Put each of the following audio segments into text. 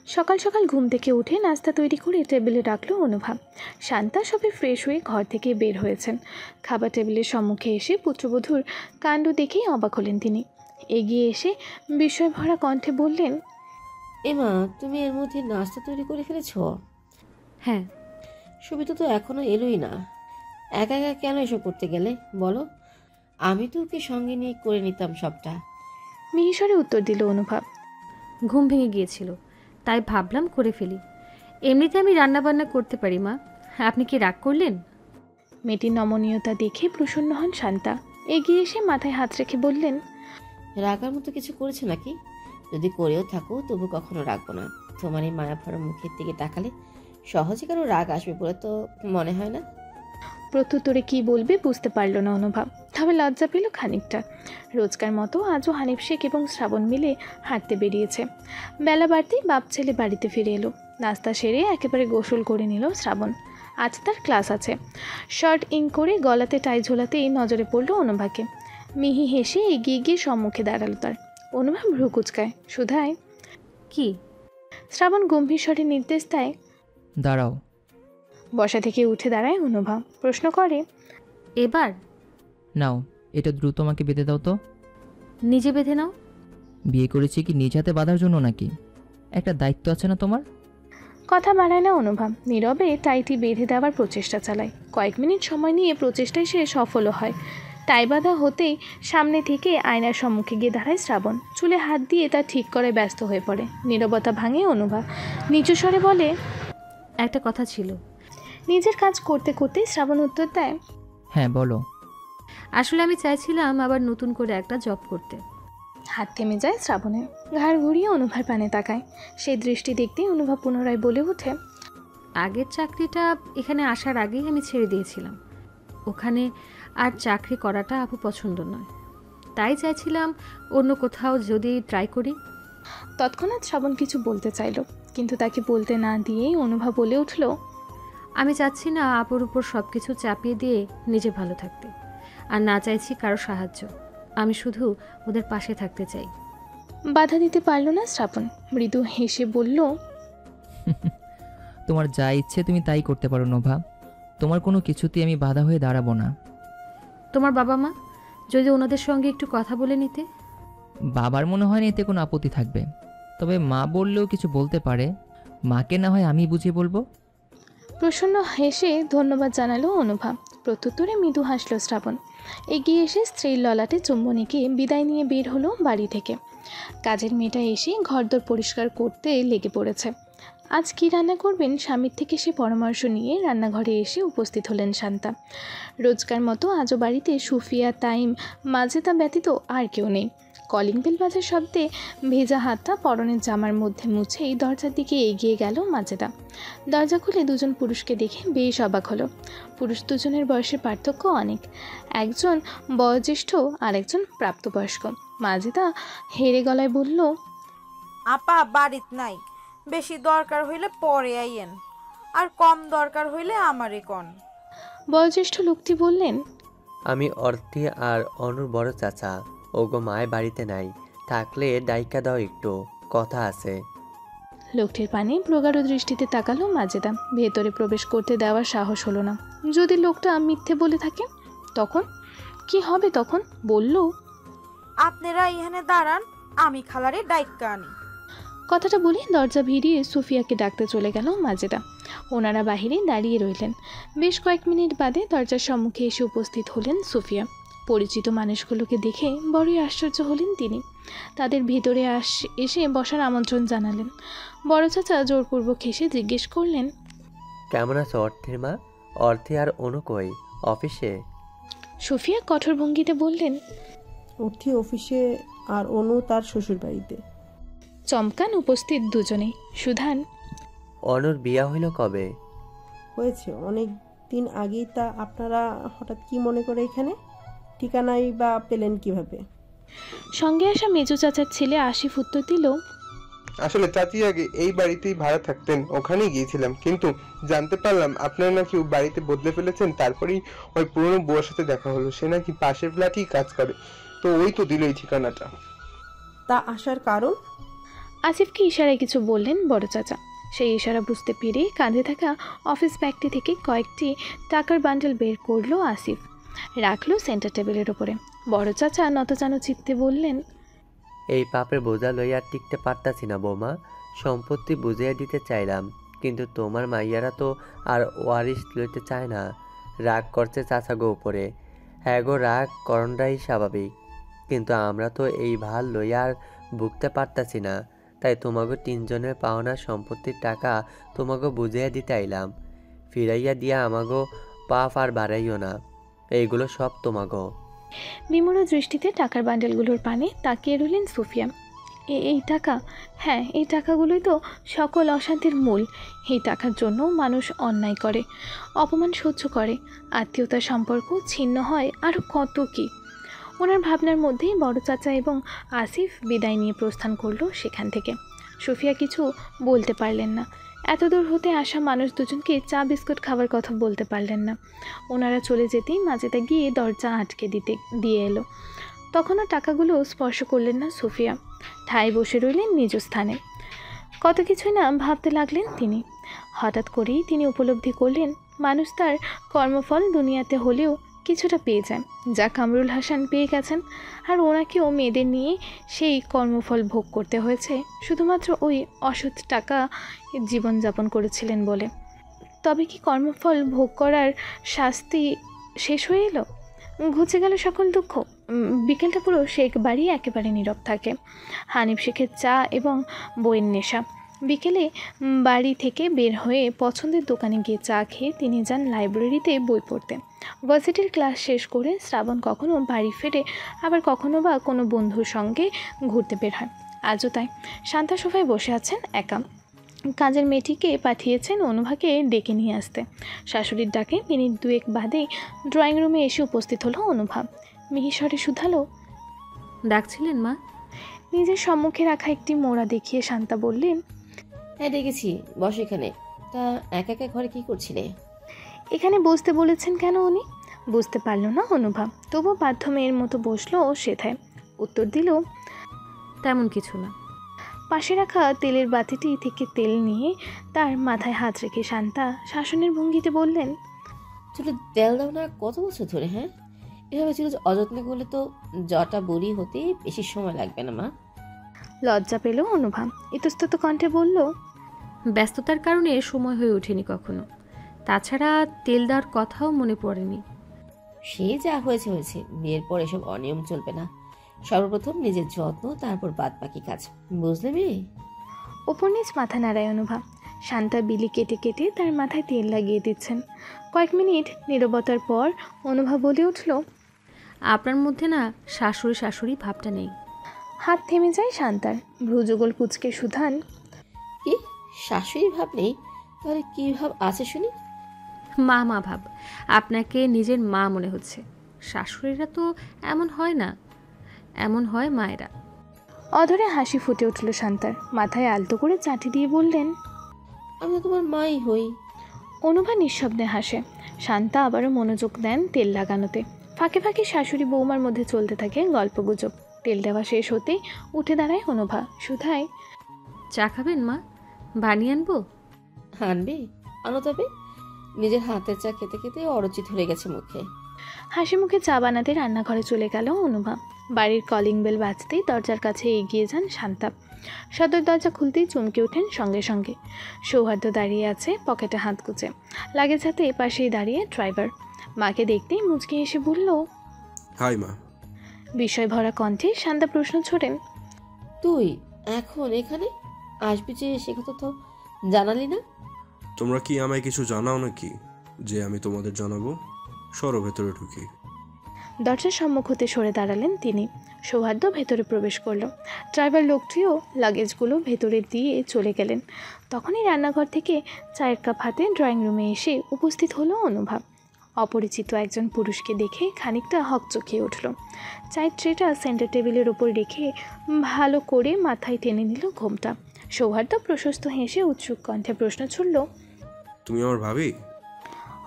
সকাল সকাল ঘুম থেকে উঠে নাস্তা তৈরি করে টেবিলে রাখলো অনুভা। শান্তা সবে ফ্রেশ হয়ে ঘর থেকে বের হয়েছেন। খাবার টেবিলের সম্মুখে এসে পুত্রবধূর কাণ্ড দেখেই অবাক হলেন তিনি। এগিয়ে এসে বিস্ময় ভরা কণ্ঠে বললেন, এমা, তুমি এর মধ্যে নাস্তা তৈরি করে ফেলেছ? হ্যাঁ। সুবিধা তো এখনো এলোই না, একা একা কেন এসব করতে গেলে বলো? আমি তো ওকে সঙ্গে নিয়ে করে নিতাম সবটা। মিহিসরে উত্তর দিল অনুভা। ঘুম ভেঙে গিয়েছিল, তাই ভাবলাম করে ফেলি। এমনিতে আমি রান্নাবান্না করতে পারি মা। আপনি কি রাগ করলেন? মেয়েটির নমনীয়তা দেখে প্রসন্ন হন শান্তা। এগিয়ে এসে মাথায় হাত রেখে বললেন, রাগার মতো কিছু করেছে নাকি? যদি করেও থাকো তবু কখনো রাখবো না। তোমার এই মায়া ভরা মুখের দিকে তাকালে সহজে কারো রাগ আসবে বলে তো মনে হয় না। প্রত্যুত্তরে কি বলবে বুঝতে পারল না অনুভা, তবে লজ্জা পেল খানিকটা। রোজকার মতো আজও হানিফ শেখ এবং শ্রাবণ মিলে হাঁটতে বেরিয়েছে। বেলা বাড়তেই বাপ ছেলে বাড়িতে ফিরে এলো। নাস্তা সেরে একেবারে গোসল করে নিল শ্রাবণ। আজ তার ক্লাস আছে। শার্ট ইন করে গলাতে টাই ঝোলাতেই নজরে পড়ল অনুভাকে। মিহি হেসে এগিয়ে গিয়ে সম্মুখে দাঁড়ালো তার। অনুভা ভ্রু কুচকায়। শুধায়, কি? শ্রাবণ গম্ভীর স্বরে নির্দেশ দেয়, দাঁড়াও। বসা থেকে উঠে দাঁড়ায় অনুভা। প্রশ্ন করে, এবার নাও, এটা দ্রুত আমাকে বেঁধে দাও তো। নিজে বেঁধে নাও। বিয়ে করেছি কি নিজ হাতে বাঁধার জন্য নাকি? একটা দায়িত্ব আছে না তোমার? কথা বাড়ায় না অনুভা। নীরবে টাইটি বেঁধে দেওয়ার প্রচেষ্টা চালায়। কয়েক মিনিট সময় নিয়ে প্রচেষ্টায় সে সফলও হয়। টাই বাঁধা হতেই সামনে থেকে আয়নার সম্মুখে গিয়ে দাঁড়ায় শ্রাবণ। চুলে হাত দিয়ে তা ঠিক করে ব্যস্ত হয়ে পড়ে। নীরবতা ভাঙে অনুভা। নিচু স্বরে বলে, একটা কথা ছিল। নিজের কাজ করতে করতেই শ্রাবণ উত্তর দেয়, হ্যাঁ বলো। আসলে আমি চাইছিলাম আবার নতুন করে একটা জব করতে। হাত থেমে যায় শ্রাবণের। ঘাড় ঘুরিয়ে অনুভার পানে তাকায়। সেই দৃষ্টি দেখতেই অনুভা পুনরায় বলে ওঠে, আগের চাকরিটা এখানে আসার আগেই আমি ছেড়ে দিয়েছিলাম। ওখানে আর চাকরি করাটা আপু পছন্দ নয়, তাই চাইছিলাম অন্য কোথাও যদি ট্রাই করি। তৎক্ষণাৎ শ্রাবণ কিছু বলতে চাইল, কিন্তু তাকে বলতে না দিয়েই অনুভা বলে উঠল, আমি চাচ্ছি না আপুর উপর সব কিছু চাপিয়ে দিয়ে নিজে ভালো থাকতে, আর না চাইছি কারো সাহায্য। আমি শুধু ওদের পাশে থাকতে চাই। বাধা দিতে পারল না শ্রাবণ। মৃদু হেসে বলল, তোমার যা ইচ্ছে তুমি তাই করতে পারো নোভা। তোমার কোনো কিছুতেই আমি বাধা হয়ে দাঁড়াবো না। তোমার বাবা মা যদি ওনাদের সঙ্গে একটু কথা বলে নিতে। বাবার মনে হয় না এতে কোনো আপত্তি থাকবে, তবে মা বললেও কিছু বলতে পারে। মাকে না হয় আমি বুঝিয়ে বলবো। প্রসন্ন হেসে ধন্যবাদ জানালো অনুভা। প্রত্যুত্তরে মৃদু হাসল শ্রাবণ। এগিয়ে এসে স্ত্রীর ললাটে চুম্বন এঁকে বিদায় নিয়ে বের হলো বাড়ি থেকে। কাজের মেয়েটা এসে ঘরদোর পরিষ্কার করতে লেগে পড়েছে। আজ কী রান্না করবেন স্বামীর থেকে সে পরামর্শ নিয়ে রান্নাঘরে এসে উপস্থিত হলেন শান্তা। রোজকার মতো আজও বাড়িতে সুফিয়া, তাইম, মাজেদা ব্যতীত আর কেউ নেই। কলিং বেল বাজার শব্দে ভেজা হাতটা পরনের জামার মধ্যে মুছেই দরজার দিকে এগিয়ে গেল মাজেদা। দরজা খুলে দুজন পুরুষকে দেখে বেশ অবাক হলো। পুরুষ দুজনের বয়সের পার্থক্য অনেক। একজন বয়োজ্যেষ্ঠ আর একজন প্রাপ্তবয়স্ক। মাজেদা হেরে গলায় বলল, আপা বাড়িত নাই, বেশি দরকার হইলে পরে আইয়েন, আর কম দরকার হইলে আমারে কন। বয়োজ্যেষ্ঠ লোকটি বললেন, আমি অর্থী আর অনুর বড় চাচা। ওগো মায় বাড়িতে নাই, থাকলে ডাইকা দাও, একটু কথা আছে। লোকটির পানে প্রগাঢ় দৃষ্টিতে তাকালো মাজেদা। ভেতরে প্রবেশ করতে দেওয়ার সাহস হলো না। যদি লোকটা মিথ্যে বলে থাকে তখন কি হবে? তখন বলল, আপনারা এখানে দাঁড়ান, আমি খালারে ডাইক্কা আনি। কথাটা বলে দরজা ভিড়িয়ে সুফিয়াকে ডাকতে চলে গেল মাজেদা। ওনারা বাহিরে দাঁড়িয়ে রইলেন। বেশ কয়েক মিনিট বাদে দরজার সম্মুখে এসে উপস্থিত হলেন সুফিয়া। পরিচিত মানুষগুলোকে দেখে বড়ই আশ্চর্য হলেন তিনি। তাদের ভিতরে এসে বসার আমন্ত্রণ জানালেন। বড় চাচা জোরপূর্বক হেসে জিজ্ঞেস করলেন, কেমন আছো অর্থের মা? অর্থে আর অনু কই? অফিসে? সুফিয়া কঠোর ভঙ্গিতে বললেন, অর্থী অফিসে আর অনু তার শ্বশুর বাড়িতে। চমকান উপস্থিত দুজনেই। সুধান, অনুর বিয়া হইল কবে? হয়েছে অনেক দিন আগেই। তা আপনারা হঠাৎ কি মনে করে এখানে? ঠিকানাই বা পেলেন কিভাবে? সঙ্গে আসা মেজো চাচার ছেলে আশিফ উত্তর দিল, আসলে চাচি আগে এই বাড়িতেই ভাড়া থাকতেন, ওখানেই গিয়েছিলাম, কিন্তু জানতে পারলাম আপনারা নাকি বাড়িতে বদলে ফেলেছেন। তারপরেই ওই পুরনো বউয়ের সাথে দেখা হলো, সে নাকি পাশের ফ্ল্যাটেই কাজ করে, তো ওই তো দিল এই ঠিকানাটা। তা আসার কারণ? আসিফকে ইশারায় কিছু বললেন বড় চাচা। সেই ইশারা বুঝতে পেরে কাঁধে থাকা অফিস ব্যাগটি থেকে কয়েকটি টাকার বান্ডেল বের করলো আসিফ, রাখলো সেন্টার টেবিলের ওপরে। বড় চাচা নতজানু চিত্তে বললেন, এই পাপের বোঝা লইয়া টিকতে পারতাছি না বৌমা। সম্পত্তি বুঝিয়ে দিতে চাইলাম, কিন্তু তোমার মাইয়ারা তো আর ওয়ারিশ লইতে চায় না। রাগ করছে চাচাগো উপরে। হ্যাঁ গো, রাগ করণটাই স্বাভাবিক, কিন্তু আমরা তো এই ভার লইয়া আর ভুগতে পারতাছি না। তাই তোমাকে তিনজনের পাওনা সম্পত্তির টাকা তোমাকে বুঝিয়ে দিতে আইলাম। ফিরাইয়া দিয়া আমাগো পাপ আর বাড়াইও না, এইগুলো সব তোমাগো। বিমূঢ় দৃষ্টিতে টাকার বান্ডেলগুলোর পানে তাকিয়ে রইলেন সুফিয়া। এই টাকা? হ্যাঁ, এই টাকাগুলোই তো সকল অশান্তির মূল। এই টাকার জন্য মানুষ অন্যায় করে, অপমান সহ্য করে, আত্মীয়তার সম্পর্ক ছিন্ন হয়, আরও কত কী। ওনার ভাবনার মধ্যেই বড় চাচা এবং আসিফ বিদায় নিয়ে প্রস্থান করলো সেখান থেকে। সুফিয়া কিছু বলতে পারলেন না। এত দূর হতে আসা মানুষ দুজনকে চা বিস্কুট খাবার কথা বলতে পারলেন না। ওনারা চলে যেতেই মাজেদা গিয়ে দরজা আটকে দিয়ে এলো। তখনও টাকাগুলো স্পর্শ করলেন না সুফিয়া, ঠায় বসে রইলেন নিজ স্থানে। কত কিছুই না ভাবতে লাগলেন তিনি। হঠাৎ করেই তিনি উপলব্ধি করলেন, মানুষ তার কর্মফল দুনিয়াতে হলেও কিছুটা পেয়ে যায়, যা কামরুল হাসান পেয়ে গেছেন। আর ওনাকেও মেয়েদের নিয়ে সেই কর্মফল ভোগ করতে হয়েছে শুধুমাত্র ওই অসৎ টাকা জীবনযাপন করেছিলেন বলে। তবে কি কর্মফল ভোগ করার শাস্তি শেষ হয়ে এলো? ঘুচে গেল সকল দুঃখ? বিকেলটা পুরো শেখ বাড়ি একেবারে নীরব থাকে। হানিফ শেখের চা এবং বইয়ের নেশা। বিকেলে বাড়ি থেকে বের হয়ে পছন্দের দোকানে গিয়ে চা খেয়ে তিনি যান লাইব্রেরিতে বই পড়তে। ভার্সিটির ক্লাস শেষ করে শ্রাবণ কখনো বাড়ি ফেরে, আবার কখনো বা কোনো বন্ধুর সঙ্গে ঘুরতে বের হয়। আজও তাই। শান্তা সোফায় বসে আছেন একা। কাজের মেয়েটিকে পাঠিয়েছেন অনুভাকে ডেকে নিয়ে আসতে। শাশুড়ির ডাকে মিনিট দুয়েক বাদেই ড্রয়িং রুমে এসে উপস্থিত হলো অনুভা। মিহিস্বরে শুধালো, ডাকছিলেন মা? নিজের সম্মুখে রাখা একটি মোড়া দেখিয়ে শান্তা বললেন, হ্যাঁ ডেকেছি, বস এখানে। তা একা একা ঘরে কি করছিলে? এখানে বসতে বলেছেন কেন উনি? বুঝতে পারল না অনুভা, তবু বাধ্য মেয়ের মতো বসলো সেথায়। উত্তর দিল, তেমন কিছু না। পাশে রাখা তেলের বাতিটি থেকে তেল নিয়ে তার মাথায় হাত রেখে শান্তা শাসনের ভঙ্গিতে বললেন, চুলে তেল দাও না কত বছর ধরে? হ্যাঁ, এভাবে চুলে অযত্নে করলে তো জটা বুড়ি হতে বেশি সময় লাগবে না মা। লজ্জা পেল অনুভা, ইতস্তত কণ্ঠে বলল, ব্যস্ততার কারণে সময় হয়ে ওঠেনি কখনো। তাছাড়া তেল দেওয়ার কথাও মনে পড়েনি। সে যা হয়েছে হয়েছে, বিয়ের পর এসব অনিয়ম চলবে না। সর্বপ্রথম নিজের যত্ন, তারপর বাদ বাকি কাজ, বুঝলে মেয়ে? ওপর নিচ মাথা নাড়ায় অনুভা। শান্তা বিলি কেটে কেটে তার মাথায় তেল লাগিয়ে দিচ্ছেন। কয়েক মিনিট নীরবতার পর অনুভা বলে উঠল, আপনার মধ্যে না শাশুড়ি শাশুড়ি ভাবটা নেই। হাত থেমে যায় শান্তার। ভ্রুযুগল কুচকে সুধান, কি শাশুড়ি ভাব নেই? তাহলে কি ভাব আছে শুনি? মা মা ভাব। আপনাকে নিজের মা মনে হচ্ছে। শাশুড়িরা তো এমন হয় না, এমন হয় মায়েরা। অধরে হাসি ফুটে উঠল শান্তার। মাথায় আলতো করে চাটি দিয়ে বললেন, আমি তো তোমার মাই হই। অনুভা নিঃশব্দে হাসে। শান্তা আবারও মনোযোগ দেন তেল লাগানোতে। ফাঁকে ফাঁকে শাশুড়ি বৌমার মধ্যে চলতে থাকে গল্পগুজব। তেল দেওয়া শেষ হতেই উঠে দাঁড়ায় অনুভা। সুধায়, চা খাবেন মা? বানিয়ে আনবো? আনবে? আনো তবে। নিজের হাতের চা খেতে খেতে অরুচি ধরে গেছে মুখে। হাসি মুখে চা বানাতে রান্নাঘরে চলে গেল অনুভা। বাড়ির কলিং বেল বাজতেই দরজার কাছে এগিয়ে যান শান্তা। সদর দরজা খুলতেই চমকে ওঠেন সঙ্গে সঙ্গে। সৌহার্দ্য দাঁড়িয়ে আছে পকেটে হাত গুজে, লাগেজ হাতে পাশেই দাঁড়িয়ে ড্রাইভার। মাকে দেখতেই মুচকি হেসে বলল, হাই মা। বিষয় ভরা কণ্ঠে শান্তা প্রশ্ন ছোড়েন, তুই এখন এখানে আসবি যে সে কথা তো জানালি না? তোমরা কি আমায় কিছু জানাও নাকি যে আমি তোমাদের জানাবো? সরো ভেতরে ঢুকি। দরজার সম্মুখ হতে সরে দাঁড়ালেন তিনি। সৌহার্দ্য ভেতরে প্রবেশ করলো। ড্রাইভার লোকটিও লাগেজগুলো ভেতরে দিয়ে চলে গেলেন। তখনই রান্নাঘর থেকে চায়ের কাপ হাতে ড্রয়িং রুমে এসে উপস্থিত হলো অনুভা। অপরিচিত একজন পুরুষকে দেখে খানিকটা হকচকিয়ে উঠল। চায়ের ট্রেটা সেন্টার টেবিলের ওপর রেখে ভালো করে মাথায় টেনে নিল ঘোমটা। সৌহার্দ্য প্রশস্ত হেসে উৎসুক কণ্ঠে প্রশ্ন ছুড়ল, তুমি আমার ভাবি?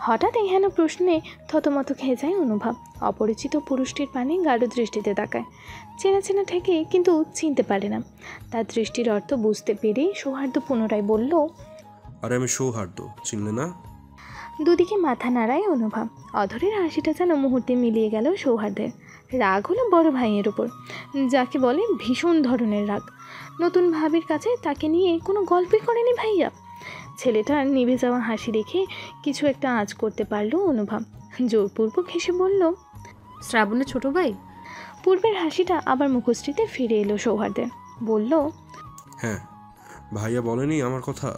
হঠাৎ এহেন প্রশ্নে থতমত খেয়ে যায় অনুভব। অপরিচিত পুরুষটির পানে গাঢ় দৃষ্টিতে তাকায়। চেনা চেনা ঠেকে কিন্তু চিনতে পারে না। তার দৃষ্টির অর্থ বুঝতে পেরে সৌহার্দ্য পুনরায় বলল, আরে আমি সৌহার্দ্য, চিনলে না? দুদিকে মাথা নাড়ায় অনুভব। অধরের হাসিটা যেন মুহূর্তে মিলিয়ে গেল সৌহার্দ্যের। রাগ হলো বড় ভাইয়ের ওপর, যাকে বলে ভীষণ ধরনের রাগ। নতুন ভাবির কাছে তাকে নিয়ে কোনো গল্পই করেনি ভাইয়া। ছেলেটার নিভে যাওয়া হাসি দেখে কিছু একটা আঁচ করতে পারল অনুভব। জোরপূর্বক হেসে বলল, শ্রাবণের ছোট ভাই? পূর্বের হাসিটা আবার মুখশ্রীতে ফিরে এলো সৌহার্দ্যের। বলল, হ্যাঁ, ভাইয়া বলেনি আমার কথা?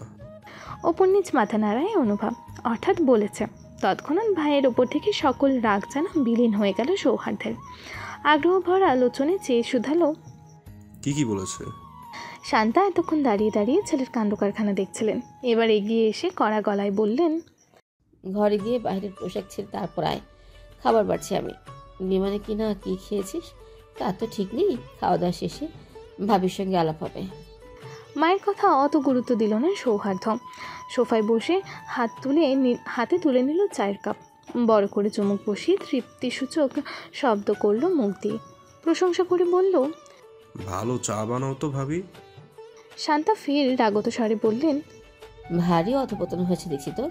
ওপর নিচ মাথা নাড়ায় অনুভব। অর্থাৎ বলেছে। তৎক্ষণাৎ ভাইয়ের ওপর থেকে সকল রাগ যেন বিলীন হয়ে গেল সৌহার্দ্যের। আগ্রহ ভরা আলোচনে চেয়ে শুধালো, কি বলেছে? শান্তা এতক্ষণ দাঁড়িয়ে দাঁড়িয়ে ছেলের কাণ্ড কারখানা দেখছিলেন। এবার এগিয়ে এসে কড়া গলায় বললেন, ঘরে গিয়ে বাইরের পোশাক ছেড়ে তারপর আয়, খাবার বাড়ছি আমি। বিমানে কি না কি খেয়েছিস তা তো ঠিক নেই। খাওয়া দাওয়া শেষে ভাবির সঙ্গে আলাপ হবে। মায়ের কথা অত গুরুত্ব দিল না সৌহার্দ্য। সোফায় বসে হাতে তুলে নিল চায়ের কাপ। বড় করে চুমুক বসিয়ে তৃপ্তিসূচক শব্দ করলো মুখ দিয়ে। প্রশংসা করে বলল, ভালো চা বানাও তো ভাবি। শান্তা ফের রাগত স্বরে বললেন, ভারী অধপতন হয়েছে দেখছি তো।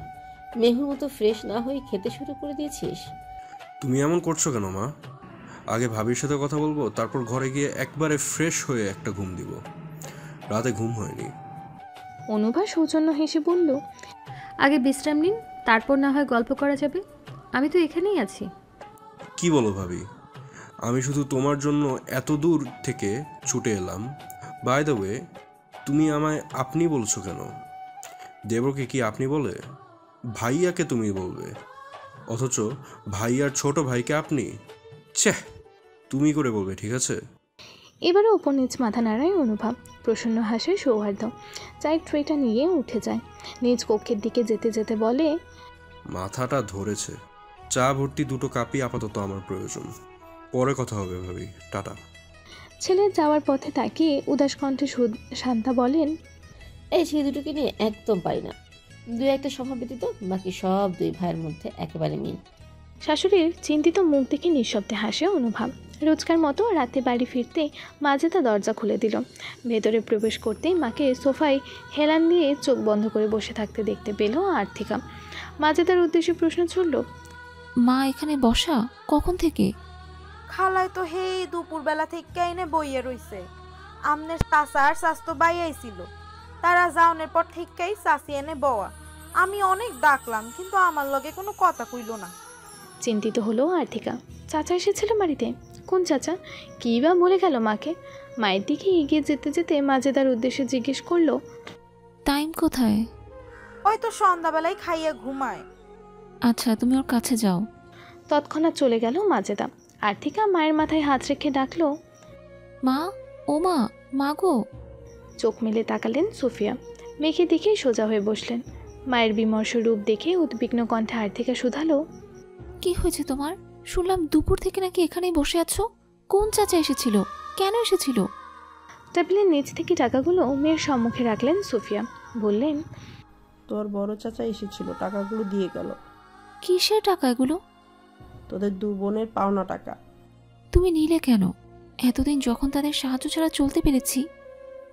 মেহুর মতো ফ্রেশ না হয়ে খেতে শুরু করে দিয়েছিস। তুমি এমন করছো কেন মা? আগে ভাবির সাথে কথা বলবো, তারপর ঘরে গিয়ে একবারে ফ্রেশ হয়ে একটা ঘুম দিব। রাতে ঘুম হয়নি। অনুভা সৌজন্য হেসে বলল, আগে বিশ্রাম নিন, তারপর না হয় গল্প করা যাবে। আমি তো এখানেই আছি। কি বলো ভাবি? আমি শুধু তোমার জন্য এত দূর থেকে ছুটে এলাম। বাই দ্য ওয়ে, তুমি আমায় আপনি বলছো কেন? দেবরকে কি আপনি বলে? ভাইয়াকে তুমি বলবে, অথচ ভাইয়ার ছোট ভাইকে আপনি। ছেহ, তুমি করে বলবে, ঠিক আছে? এবারে ওপর নিচ মাথা নাড়ায় অনুভব। প্রসন্ন হাসে সৌহার্দ্য। চায়ের ট্রেটা নিয়ে উঠে যায়। নিজ কক্ষের দিকে যেতে যেতে বলে, মাথাটা ধরেছে। চা ভর্তি দুটো কাপই আপাতত আমার প্রয়োজন। পরে কথা হবে ভাবি, টাটা। ছেলের যাওয়ার পথে তাকিয়ে উদাস কণ্ঠে শান্তা বলেন, এই ছেলে দুটোকে নিয়ে একদম পাই না। দুই একটা স্বভাব ব্যতীত বাকি সব দুই ভাইয়ের মধ্যে একেবারে মিল। শাশুড়ির চিন্তিত মুখ দেখে নিঃশব্দে হাসে অনুভব। রোজকার মতো রাতে বাড়ি ফিরতে মাজেদা দরজা খুলে দিল। ভেতরে প্রবেশ করতেই মাকে সোফায় হেলান দিয়ে চোখ বন্ধ করে বসে থাকতে দেখতে পেল আর্থিকা। মাজেদার উদ্দেশ্যে প্রশ্ন ছুড়ল, মা এখানে বসা কখন থেকে? খালায় তো হেই দুপুরবেলা থেকে এনে বইয়ে রইছে। আমনের চাচা আর চাচতো বাইয়াইছিল, তারা যাওনের পর থেকেই চাচি এনে বওয়া। আমি অনেক ডাকলাম কিন্তু আমার লগে কোনো কথা কইল না। চিন্তিত হলো আর্থিকা। চাচা এসেছিল বাড়িতে? কোন চাচা? কী বা বলে গেল মাকে? মায়ের দিকে এগিয়ে যেতে যেতে মাজেদার উদ্দেশ্যে জিজ্ঞেস করলো, টাইম কোথায়? ওই তো সন্ধ্যাবেলায় খাইয়া ঘুমায়। আচ্ছা, তুমি ওর কাছে যাও। তৎক্ষণাৎ চলে গেল মাজেদা। আর্থিকা মায়ের মাথায় হাত রেখে ডাকলো, মা, ও মা, মা গো। চোখ মেলে তাকালেন সোফিয়া। মেয়েকে দেখে সোজা হয়ে বসলেন। মায়ের বিমর্ষ রূপ দেখে উদ্বিগ্ন কণ্ঠে আর্থিকা শুধালো, কি হয়েছে তোমার? শুনলাম দুপুর থেকে নাকি এখানেই বসে আছো। কোন চাচা এসেছিল? কেন এসেছিল? টেবিলের নিচ থেকে টাকাগুলো মেয়ের সম্মুখে রাখলেন সোফিয়া। বললেন, তোর বড় চাচা এসেছিল, টাকাগুলো দিয়ে গেল। কিসের টাকা এগুলো? তোদের দু বোনের পাওনা টাকা। তুমি নিলে কেন? এতদিন যখন তাদের সাহায্য ছাড়া চলতে পেরেছি,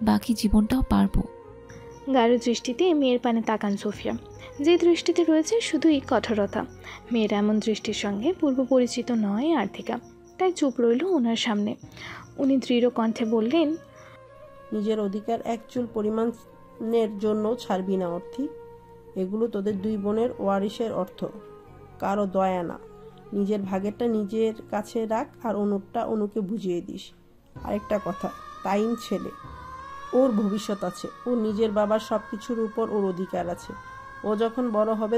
বাকি জীবনটাও পারবো। গাঢ় দৃষ্টিতে মেয়ের পানে তাকান সোফিয়া। যে দৃষ্টিতে রয়েছে শুধুই কঠোরতা। মেয়ের এমন দৃষ্টির সঙ্গে পূর্ব পরিচিত নয় আর্থিকা, তাই চুপ রইল ওনার সামনে। উনি দৃঢ় কণ্ঠে বললেন, নিজের অধিকার এক চুল পরিমাণের জন্য ছাড়বি না অর্থী। এগুলো তোদের দুই বোনের ওয়ারিশের অর্থ, কারো দয়া না। নিজের ভাগেরটা নিজের কাছে রাখ আর অনুরটা অনুকে বুঝিয়ে দিস। আরেকটা কথা, তাইন ছেলে, ওর ভবিষ্যৎ আছে। ও নিজের বাবার সব কিছুর উপর ওর অধিকার আছে। ও যখন বড় হবে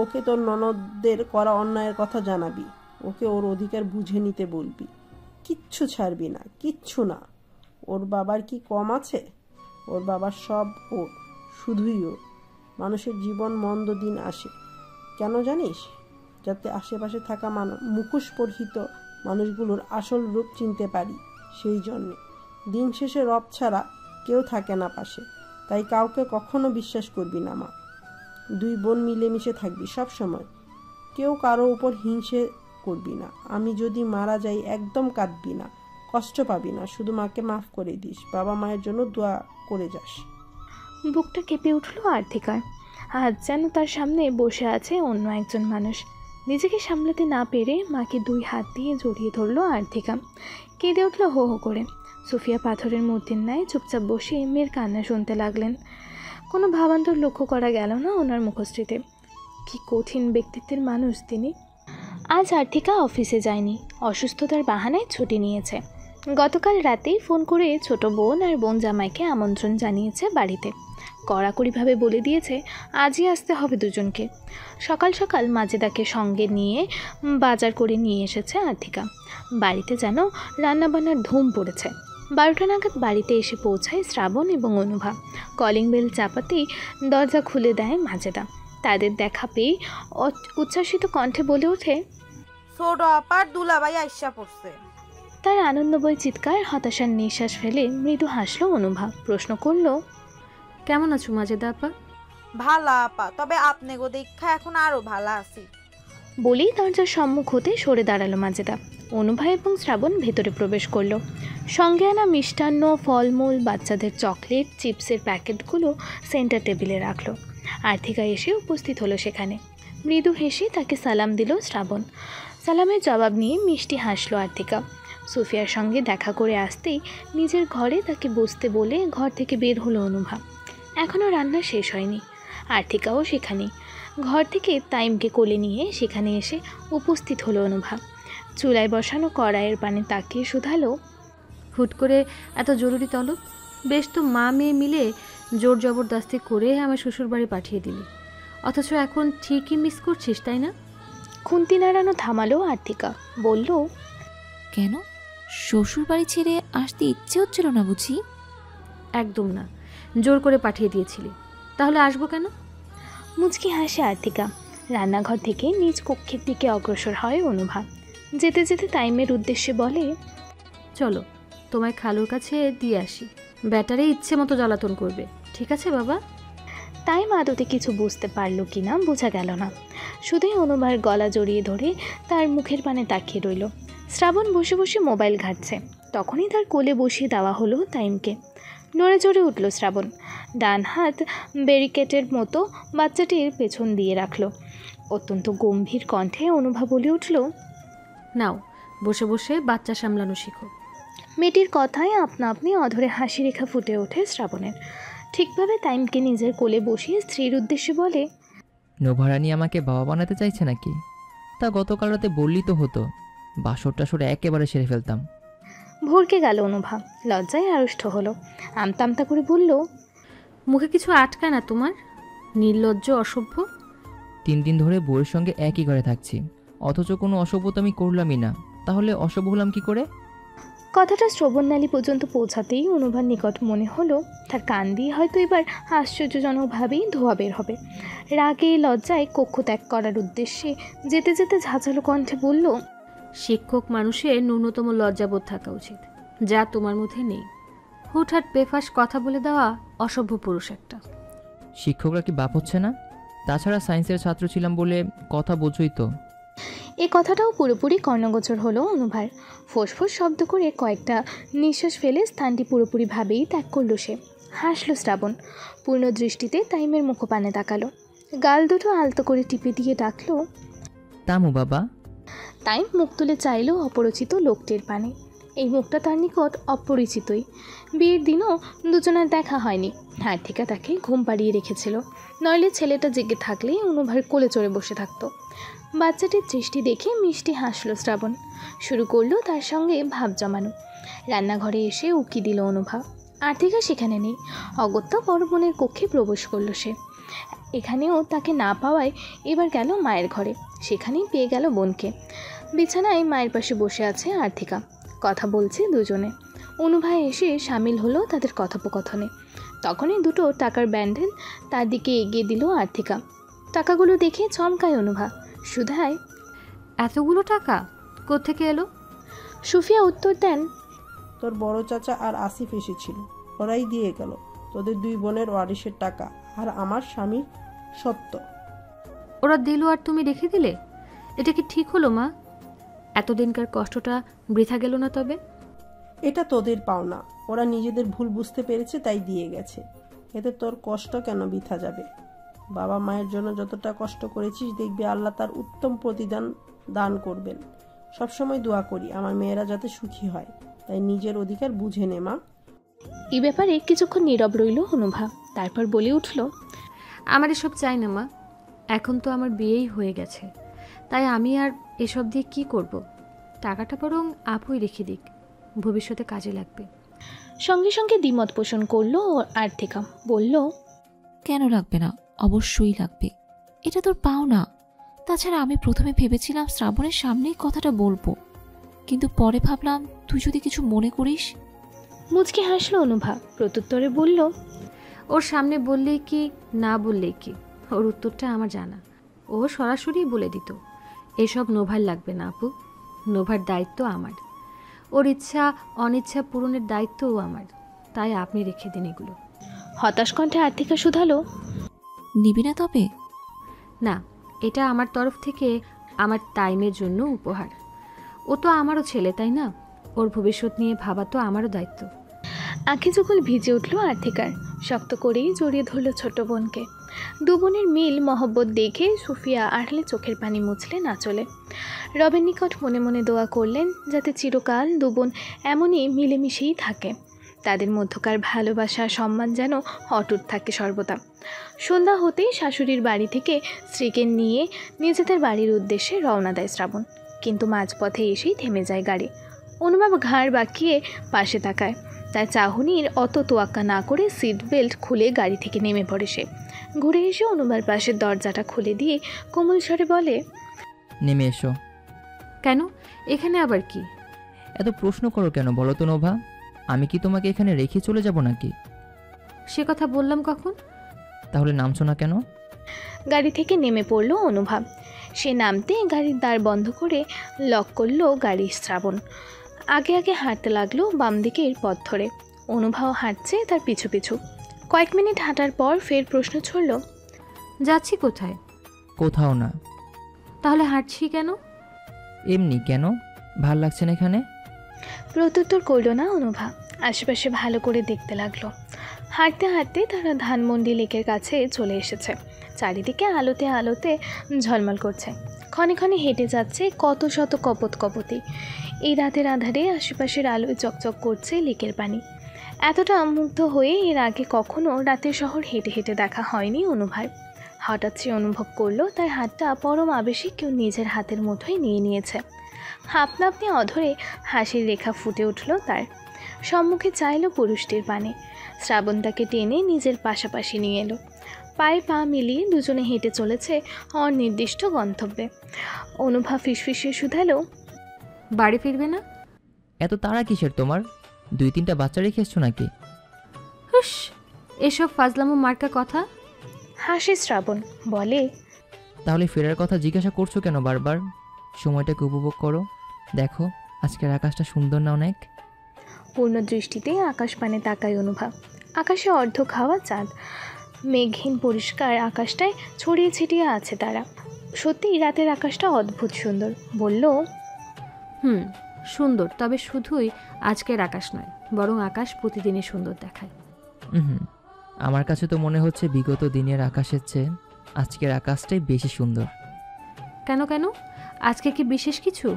ওকে তোর ননদদের করা অন্যায়ের কথা জানাবি। ওকে ওর অধিকার বুঝে নিতে বলবি। কিচ্ছু ছাড়বি না, কিচ্ছু না। ওর বাবার কি কম আছে? ওর বাবার সব ওর, শুধুই ওর। মানুষের জীবন মন্দ দিন আসে কেন জানিস? যাতে আশেপাশে থাকা মুখোশ পরিহিত মানুষগুলোর আসল রূপ চিনতে পারি, সেই জন্যে। দিন শেষে রব ছাড়া কেউ থাকে না পাশে, তাই কাউকে কখনো বিশ্বাস করবি না মা। দুই বোন মিলেমিশে থাকবি সব সময়। কেউ কারো উপর হিংসে করবি না। আমি যদি মারা যাই একদম কাঁদবি না, কষ্ট পাবি না। শুধু মাকে মাফ করে দিস, বাবা মায়ের জন্য দোয়া করে যাস। বুকটা কেঁপে উঠল আর্থিকার। আজ যেন তার সামনে বসে আছে অন্য একজন মানুষ। নিজেকে সামলাতে না পেরে মাকে দুই হাত দিয়ে জড়িয়ে ধরলো আর্থিকা। কেঁদে উঠল হো হো করে। সুফিয়া পাথরের মূর্তির ন্যায় চুপচাপ বসে মেয়ের কান্না শুনতে লাগলেন। কোনো ভাবান্তর লক্ষ্য করা গেল না ওনার মুখশ্রীতে। কি কঠিন ব্যক্তিত্বের মানুষ তিনি। আজ আর্থিকা অফিসে যায়নি, অসুস্থতার বাহানায় ছুটি নিয়েছে। গতকাল রাতেই ফোন করে ছোট বোন আর বোন জামাইকে আমন্ত্রণ জানিয়েছে বাড়িতে। কড়াকড়িভাবে বলে দিয়েছে আজই আসতে হবে দুজনকে। সকাল সকাল মাজেদাকে সঙ্গে নিয়ে বাজার করে নিয়ে এসেছে আর্থিকা। বাড়িতে যেন রান্নাবান্নার ধুম পড়েছে। 12টা নাগাদ বাড়িতে এসে পৌঁছায় শ্রাবণ এবং অনুভা। কলিং বেল চাপাতেই দরজা খুলে দেয় মাজেদা। তাদের দেখা পেয়ে উচ্ছ্বাসিত কণ্ঠে বলে ওঠে, ছোট আপার দুলাভাই আইসা পড়ছে। তার আনন্দময় চিৎকার হতাশার নিঃশ্বাস ফেলে মৃদু হাসলো অনুভা। প্রশ্ন করল, কেমন আছো মাজেদা আপা? ভালা আপা, তবে আপনি গো দেখা এখন আরো ভালো আছি। বলেই দরজার সম্মুখ হতে সরে দাঁড়ালো মাজেদা। অনুভা এবং শ্রাবণ ভেতরে প্রবেশ করলো। সঙ্গে আনা মিষ্টান্ন, ফলমূল, বাচ্চাদের চকলেট, চিপসের প্যাকেটগুলো সেন্টার টেবিলে রাখলো। আর্থিকা এসে উপস্থিত হলো সেখানে। মৃদু হেসে তাকে সালাম দিল শ্রাবণ। সালামের জবাব নিয়ে মিষ্টি হাসলো আর্থিকা। সুফিয়ার সঙ্গে দেখা করে আসতেই নিজের ঘরে তাকে বসতে বলে ঘর থেকে বের হলো অনুভা। এখনও রান্না শেষ হয়নি। আর্থিকাও সেখানেই। ঘর থেকে তাইমকে কোলে নিয়ে সেখানে এসে উপস্থিত হলো অনুভা। চুলায় বসানো কড়াইয়ের পানে তাকিয়ে শুধালো, হুট করে এত জরুরি তলব? বেশ তো মা মেয়ে মিলে জোর জবরদস্তি করে আমার শ্বশুরবাড়ি পাঠিয়ে দিলি, অথচ এখন ঠিকই মিস করছিস তাই না? খুন্তি নাড়ানো থামালো আর্থিকা। বলল, কেন, শ্বশুর বাড়ি ছেড়ে আসতে ইচ্ছে হচ্ছিল না বুঝি? একদম না, জোর করে পাঠিয়ে দিয়েছিলি, তাহলে আসবো কেন? মুচকি হাসে আর্থিকা। রান্নাঘর থেকে নিজ কক্ষের দিকে অগ্রসর হয় অনুভা। যেতে যেতে তাইমের উদ্দেশ্যে বলে, চলো তোমায় খালুর কাছে দিয়ে আসি, ব্যাটারে ইচ্ছে মতো জ্বালাতন করবে, ঠিক আছে বাবা? তাইম আদতে কিছু বুঝতে পারল কি না বোঝা গেল না। শুধুই অনুভার গলা জড়িয়ে ধরে তার মুখের পানে তাকিয়ে রইল। শ্রাবণ বসে বসে মোবাইল ঘাঁটছে। তখনই তার কোলে বসিয়ে দেওয়া হলো তাইমকে। নড়ে চড়ে উঠল শ্রাবণ। ডান হাত ব্যারিকেডের মতো বাচ্চাটির পেছন দিয়ে রাখল। অত্যন্ত গম্ভীর কণ্ঠে অনুভা বলে উঠল, নাও বসে বসে বাচ্চা সামলানো শিখো। মেয়েটির কথায় আপনা আপনি অধরে হাসি রেখা ফুটে ওঠে শ্রাবণের। ঠিকভাবে তাইমকে নিজের কোলে বসিয়ে স্ত্রীর উদ্দেশ্যে বলে, নোভারানি আমাকে বাবা বানাতে চাইছে নাকি? তা গতকাল রাতে বললি তো হতো, বাসর টাসর একেবারে সেরে ফেলতাম। ভরকে গেল অনুভা। লজ্জায় আড়ষ্ট হলো। আমতা আমতা করে বলল, মুখে কিছু আটকায় না তোমার? নির্লজ্জ, অসভ্য। 3 দিন ধরে বউয়ের সঙ্গে একই ঘরে থাকছি, অথচ কোনো অসভ্যতা আমি করলামই না, তাহলে অসভ্য হলাম কি করে? কথাটা শ্রবণনালী পর্যন্ত পৌঁছাতেই অনুভার নিকট মনে হলো তার কান দিয়ে হয়তো এবার আশ্চর্যজনকভাবেই ধোয়া বের হবে। রাগে লজ্জায় কক্ষ ত্যাগ করার উদ্দেশ্যে যেতে যেতে ঝাঁঝালো কণ্ঠে বলল, শিক্ষক মানুষের ন্যূনতম লজ্জাবোধ থাকা উচিত, যা তোমার মধ্যে নেই। হুটহাট বেফাস কথা বলে দেওয়া অসভ্য পুরুষ একটা। শিক্ষকরা কি বাপ হচ্ছে না? তাছাড়া সায়েন্সের ছাত্র ছিলাম বলে কথা বোঝই তো। এ কথাটাও পুরোপুরি কর্ণগোচর হলো অনুভার। ফোঁসফোঁস শব্দ করে কয়েকটা নিঃশ্বাস ফেলে স্থানটি পুরোপুরিভাবেই ত্যাগ করল সে। হাসল শ্রাবণ। পূর্ণ দৃষ্টিতে তাইমের মুখপানে তাকালো। গাল দুটো আলতো করে টিপে দিয়ে ডাকলো, তামু বাবা। তাইম মুখ তুলে চাইল অপরিচিত লোকটির পানে। এই মুখটা তার নিকট অপরিচিতই। বিয়ের দিনও দুজনের দেখা হয়নি। আর্থিকা তাকে ঘুম পাড়িয়ে রেখেছিল, নইলে ছেলেটা জেগে থাকলেই অনুভার কোলে চড়ে বসে থাকতো। বাচ্চাটির দৃষ্টি দেখে মিষ্টি হাসলো শ্রাবণ। শুরু করলো তার সঙ্গে ভাব জমানো। রান্নাঘরে এসে উকি দিল অনুভা। আর্থিকা সেখানে নেই। অগত্যা বড় বোনের কক্ষে প্রবেশ করলো সে। এখানেও তাকে না পাওয়ায় এবার গেল মায়ের ঘরে। সেখানেই পেয়ে গেল বোনকে। বিছানায় মায়ের পাশে বসে আছে আর্থিকা। কথা বলছে দুজনে। অনুভা এসে সামিল হলো তাদের কথোপকথনে। তখনই দুটো টাকার ব্যান্ডেল তার দিকে এগিয়ে দিল আর্থিকা। টাকাগুলো দেখে চমকায় অনুভা। সুধায়, এতগুলো টাকা কোত্থেকে এলো? সুফিয়া উত্তর দেন, তোর বড় চাচা আর আসিফ এসেছিল, ওরাই দিয়ে গেল তোদের দুই বোনের ওয়ারিশের টাকা আর আমার স্বামীর সত্য। ওরা দিল আর তুমি রেখে দিলে? এটা কি ঠিক হলো মা? এতদিনকার কষ্টটা বৃথা গেল না তবে? এটা তোদের পাওনা। ওরা নিজেদের ভুল বুঝতে পেরেছে তাই দিয়ে গেছে। এতে তোর কষ্ট কেন বৃথা যাবে? বাবা মায়ের জন্য যতটা কষ্ট করেছিস দেখবি আল্লাহ তার উত্তম প্রতিদান দান করবেন। সবসময় দোয়া করি আমার মেয়েরা যাতে সুখী হয়, তাই নিজের অধিকার বুঝে নে মা। এই ব্যাপারে কিছুক্ষণ নীরব রইল অনুভা, তারপর বলে উঠল, আমার এসব চাই না মা। এখন তো আমার বিয়েই হয়ে গেছে, তাই আমি আর এসব দিয়ে কি করব? টাকাটা বরং আপুই রেখে দিক, ভবিষ্যতে কাজে লাগবে। সঙ্গে সঙ্গে দ্বিমত পোষণ করলো আর্থিকা। বলল, কেন লাগবে না? অবশ্যই লাগবে, এটা তোর পাও না। তাছাড়া আমি প্রথমে ভেবেছিলাম শ্রাবণের সামনেই কথাটা বলবো, কিন্তু পরে ভাবলাম তুই যদি কিছু মনে করিস। মুচকি হাসলো অনুভা, প্রত্যুত্তরে বলল, ওর সামনে বললেই কি না বললেই কি, ওর উত্তরটা আমার জানা। ও সরাসরি বলে দিত, এসব নোভার লাগবে না আপু, নোভার দায়িত্ব আমার। ওর ইচ্ছা অনিচ্ছা পূরণের দায়িত্বও আমার, তাই আপনি রেখে দিন এগুলো। হতাশ কণ্ঠে আর্থিকা শুধালো, নিবি না তবে? না, এটা আমার তরফ থেকে আমার টাইমের জন্য উপহার। ও তো আমারও ছেলে, তাই না? ওর ভবিষ্যৎ নিয়ে ভাবা তো আমারও দায়িত্ব। আঁখি যখন ভিজে উঠল আর্থিকার, শক্ত করেই জড়িয়ে ধরল ছোট বোনকে। দু বোনের মিল মহব্বত দেখে সুফিয়া আড়লে চোখের পানি মুছলেন আঁচলে। রবের নিকট মনে মনে দোয়া করলেন যাতে চিরকাল দু বোন এমনই মিলেমিশেই থাকে, তাদের মধ্যকার ভালোবাসা সম্মান যেন অটুট থাকে সর্বদা। সন্ধ্যা হতেই শাশুড়ির বাড়ি থেকে স্ত্রীকে নিয়ে নিজেদের বাড়ির উদ্দেশ্যে রওনা দেয় শ্রাবণ, কিন্তু মাঝপথে এসেই থেমে যায় গাড়ি। অনুভব ঘাড় বাঁকিয়ে পাশে তাকায়, তার চাহনির অত তোয়াক্কা না করে সিট বেল্ট খুলে গাড়ি থেকে নেমে পড়ে সে। ঘুরে এসে অনুবার পাশের দরজাটা খুলে দিয়ে কোমল স্বরে বলে, নেমে এসো। কেন? এখানে আবার কি? এত প্রশ্ন করো কেন বলো তো নোভা? আমি কি তোমাকে এখানে রেখে চলে যাব নাকি? সে কথা বললাম কখন? তাহলে নামছো না কেন? গাড়ি থেকে নেমে পড়ল অনুভব। সে নামতে গাড়ির দ্বার বন্ধ করে লক করলো গাড়ি। শ্রাবণ আগে আগে হাঁটতে লাগলো বাম দিকের পথ ধরে, অনুভব হাঁটছে তার পিছু পিছু। কয়েক মিনিট হাঁটার পর ফের প্রশ্ন ছড়ল, যাচ্ছি কোথায়? কোথাও না। তাহলে হাঁটছি কেন? এমনি। কেন? ভাল লাগছে না এখানে? প্রত্যুত্তর করল না অনুভা, আশেপাশে ভালো করে দেখতে লাগলো। হাঁটতে হাঁটতে তারা ধানমন্ডি লেকের কাছে চলে এসেছে। চারিদিকে আলোতে আলোতে ঝলমল করছে, ক্ষণে ক্ষণে হেঁটে যাচ্ছে কত শত কপত কপতি। এই রাতের আধারে আশেপাশের আলোয় চকচক করছে লেকের পানি। এতটা মুগ্ধ হয়ে এর আগে কখনো রাতের শহর হেঁটে হেঁটে দেখা হয়নি অনুভার। হঠাৎ সে অনুভব করলো তার হাতটা পরম আবেশে কেউ নিজের হাতের মুঠোয় নিয়ে নিয়েছে। আপনা আপনি অধরে হাসির রেখা ফুটে উঠল তার। সম্মুখে চাইল পুরুষটির পানে। শ্রাবণ তাকে টেনে নিজের পাশাপাশি নিয়ে এলো। পায়ে পা মিলিয়ে দুজনে হেঁটে চলেছে অনির্দিষ্ট গন্তব্যে। অনুভা ফিসফিসে শুধালো, বাড়ি ফিরবে না? এত তাড়া কিসের তোমার? 2-3টা বাচ্চা রেখে এসছো নাকি? হুস, এসব ফাজলামো মার্কা কথা। হাসে শ্রাবণ, বলে, তাহলে ফেরার কথা জিজ্ঞাসা করছো কেন বারবার? সময়টাকে উপভোগ করো। দেখো আজকের আকাশটা সুন্দর না অনেক? পূর্ণ দৃষ্টিতে আকাশ পানে তাকায় অনুভা। আকাশে অর্ধ খাওয়া চাঁদ, মেঘহীন পরিষ্কার আকাশটায় ছড়িয়ে ছিটিয়ে আছে তারা। সত্যিই রাতের আকাশটা অদ্ভুত সুন্দর। বলল, সুন্দর, তবে শুধুই আজকের আকাশ নয়, বরং আকাশ প্রতিদিনই সুন্দর দেখায়। আমার কাছে তো মনে হচ্ছে বিগত দিনের আকাশের চেয়ে আজকের আকাশটাই বেশি সুন্দর। কেন কেন? আজকে কি বিশেষ কিছু?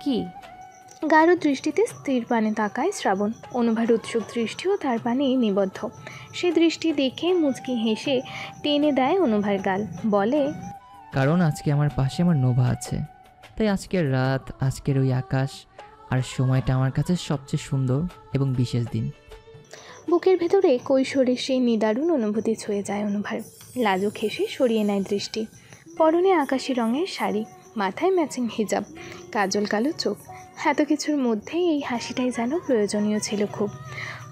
কি? গাঢ় দৃষ্টিতে স্থির পানে তাকায় শ্রাবণ। অনুভার উৎসুক দৃষ্টিও তার পানে নিবদ্ধ। সে দৃষ্টি দেখে মুচকি হেসে টেনে দেয় অনুভার গাল। বলে, কারণ আজকে আমার পাশে আমার নোভা আছে, তাই আজকের রাত, আজকের ওই আকাশ আর সময়টা আমার কাছে সবচেয়ে সুন্দর এবং বিশেষ দিন। বুকের ভেতরে কৈশোরের সেই নিদারুণ অনুভূতি ছুঁয়ে যায় অনুভার। লাজুক হেসে সরিয়ে নেয় দৃষ্টি। পরনে আকাশি রঙের শাড়ি, মাথায় ম্যাচিং হিজাব, কাজল কালো চোখ। এত কিছুর মধ্যে এই হাসিটাই যেন প্রয়োজনীয় ছিল খুব।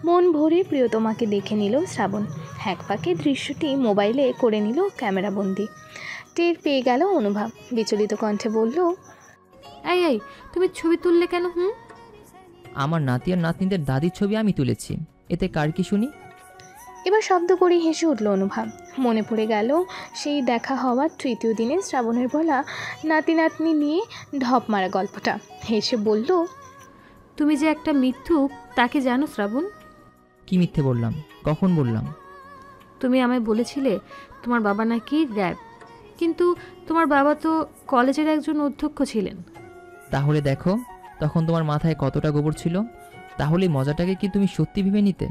মন ভরে প্রিয়তমাকে দেখে নিল শ্রাবণ। এক ফাঁকে দৃশ্যটি মোবাইলে করে নিল ক্যামেরাবন্দি। টের পেয়ে গেল অনুভব, বিচলিত কণ্ঠে বলল, এই তুমি ছবি তুললে কেন? আমার নাতি আর নাতনিদের দাদির ছবি আমি তুলেছি, এতে কার কি শুনি? এবার শব্দ করে হেসে উঠল অনুভা। মনে পড়ে গেল সেই দেখা হওয়ার তৃতীয় দিনে শ্রাবণের বলা নাতি নাতনি নিয়ে ঢপ মারা গল্পটা। হেসে বলল, তুমি যে একটা মিথ্যুক তাকে জানো শ্রাবণ? কি মিথ্যে বললাম? কখন বললাম? তুমি আমায় বলেছিলে তোমার বাবা নাকি র্যাব, কিন্তু তোমার বাবা তো কলেজের একজন অধ্যক্ষ ছিলেন। তাহলে দেখো তখন তোমার মাথায় কতটা গোবর ছিল। তাহলে মজাটাকে কি তুমি সত্যি ভেবে নিতে?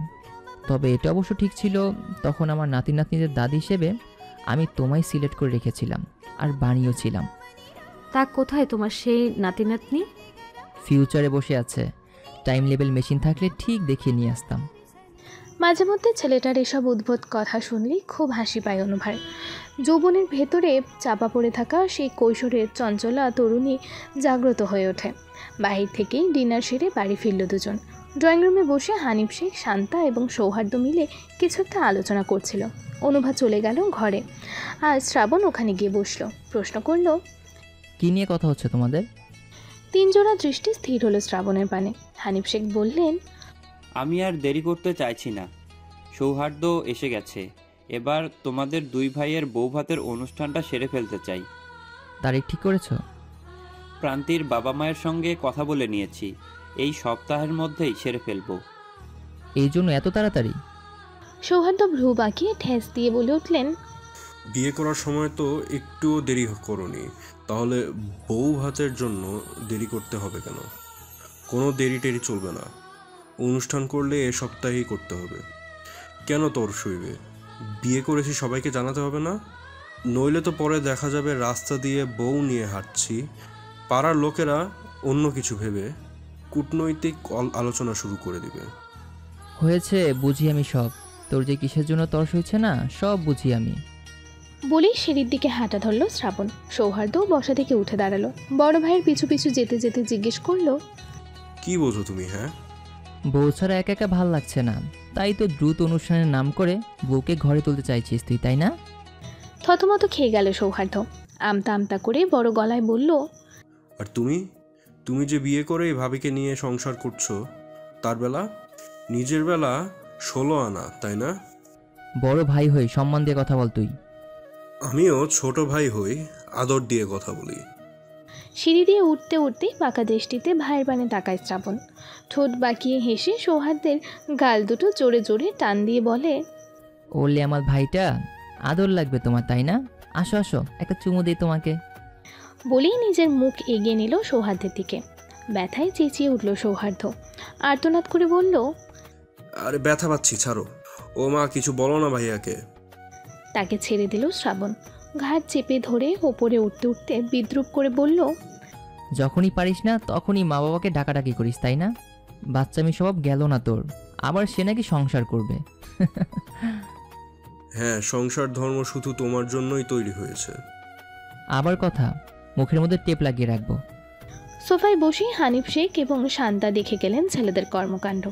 তবে এটা অবশ্য ঠিক ছিল, তখন আমার নাতি নাতনিদের দাদি হিসেবে আমি তোমায় সিলেক্ট করে রেখেছিলাম আর বানিয়েও ছিলাম। তা কোথায় তোমার সেই নাতি নাতনি? ফিউচারে বসে আছে। টাইম লেভেল মেশিন থাকলে ঠিক দেখিয়ে নিয়ে আসতাম। মাঝে মধ্যে ছেলেটার এসব উদ্ভট কথা শুনলেই খুব হাসি পায় অনুভার। যৌবনের ভেতরে চাপা পড়ে থাকা সেই কৈশোরের চঞ্চলা তরুণী জাগ্রত হয়ে ওঠে। বাহির থেকেই ডিনার সেরে বাড়ি ফিরল দুজন। ড্রয়িং রুমে বসে হানিফ শেখ, শান্তা এবং সৌহার্দ্য মিলে কিছু একটা আলোচনা করছিল। অনুভা চলে গেল ঘরে। আর শ্রাবণ ওখানে গিয়ে বসলো। প্রশ্ন করল, কি নিয়ে কথা হচ্ছে তোমাদের? তিন জোড়া দৃষ্টি স্থির হলো শ্রাবণের পানে। হানিফ শেখ বললেন, আমি আর দেরি করতে চাইছি না, সৌহার্দ্য এসে গেছে। এবার তোমাদের দুই ভাইয়ের বৌভাতের অনুষ্ঠানটা সেরে ফেলতে চাই। তারিখ ঠিক করেছো? প্রান্তির বাবা মায়ের সঙ্গে কথা বলে নিয়েছি, এই সপ্তাহের মধ্যেই সেরে ফেলবো। এই জন্য এত তাড়াতাড়ি? সৌহার্দ্য ভ্রু বাঁকিয়ে ঠেস দিয়ে বলে উঠলেন, বিয়ে করার সময় তো একটুও দেরি করনি, তাহলে বউ ভাতের জন্য দেরি করতে হবে কেন? কোনো দেরি টেরি চলবে না। অনুষ্ঠান করলে এ সপ্তাহেই করতে হবে। কেন তোর শুইবে? বিয়ে করেছি সবাইকে জানাতে হবে না? নইলে তো পরে দেখা যাবে রাস্তা দিয়ে বউ নিয়ে হাঁটছি, পাড়ার লোকেরা অন্য কিছু ভেবে কূটনৈতিক আলোচনা শুরু করে দিবে। হয়েছে, বুঝি আমি সব। তোর যে কিসের জন্য তর্স হয়েছে না, সব বুঝি আমি। বলেই সিঁড়ির দিকে হাঁটা ধরল শ্রাবণ। সৌহার্দ্য বসা থেকে উঠে দাঁড়ালো। বড় ভাইয়ের পিছু পিছু যেতে যেতে জিজ্ঞেস করলো, কি বোঝো তুমি? হ্যাঁ, বউ ছাড়া একা একা ভাল লাগছে না, তাই তো দ্রুত অনুষ্ঠানের নাম করে বউকে ঘরে তুলতে চাইছিস তুই, তাই না? থতমত খেয়ে গেল সৌহার্দ্য। আমতা আমতা করে বড় গলায় বলল, আর তুমি যে বিয়ে করে এই ভাবিকে নিয়ে সংসার করছো, তার বেলা নিজের বেলা 16 আনা, তাই না? বড় ভাই হই সম্মান দিয়ে কথা বল তুই। আমিও ছোট ভাই হই, আদর দিয়ে কথা বলি। সিঁড়ি দিয়ে উঠতে উঠতে পাকা দৃষ্টিতে ভাইয়ের পানে তাকায় শ্রাবণ। ঠোঁট বাঁকিয়ে হেসে সৌহার্দ্যের গাল দুটো জোরে জোরে টান দিয়ে বলে, ওলে আমার ভাইটা, আদর লাগবে তোমার তাই না? আসো আসো, একটা চুমু দিই তোমাকে। বলেই নিজের মুখ এগিয়ে নিল সৌহার্দ্যের দিকে। ব্যথায় চেঁচিয়ে উঠল সৌহার্দ্য। আর্তনাদ করে বলল, আরে ব্যথা পাচ্ছি, ছাড়ো। ও মা, কিছু বলো না ভাইয়াকে। তাকে ছেড়ে দিল শ্রাবণ। ঘাট চেপে ধরে ওপরে উঠতে উঠতে বিদ্রুপ করে বলল, যখনই পারিস না তখনই মা বাবাকে ডাকাডাকি করিস তাই না? বাচ্চামি স্বভাব গেল না তোর, আবার সে নাকি সংসার করবে। হ্যাঁ, সংসার ধর্ম শুধু তোমার জন্যই তৈরি হয়েছে। আবার কথা, মুখের মধ্যে টেপ লাগিয়ে রাখবো। সোফায় বসে হানিফ শেখ এবং শান্তা দেখে গেলেন ছেলেদের কর্মকাণ্ড।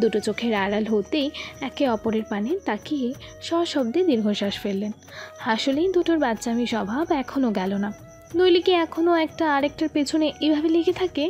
দুটো চোখের আড়াল হতেই একে অপরের পানে তাকিয়ে সশব্দে দীর্ঘশ্বাস ফেললেন। আসলেই দুটোর বাচ্চামি স্বভাব এখনও গেল না। নইলে কি এখনও একটা আরেকটার পেছনে এভাবে লেগে থাকে?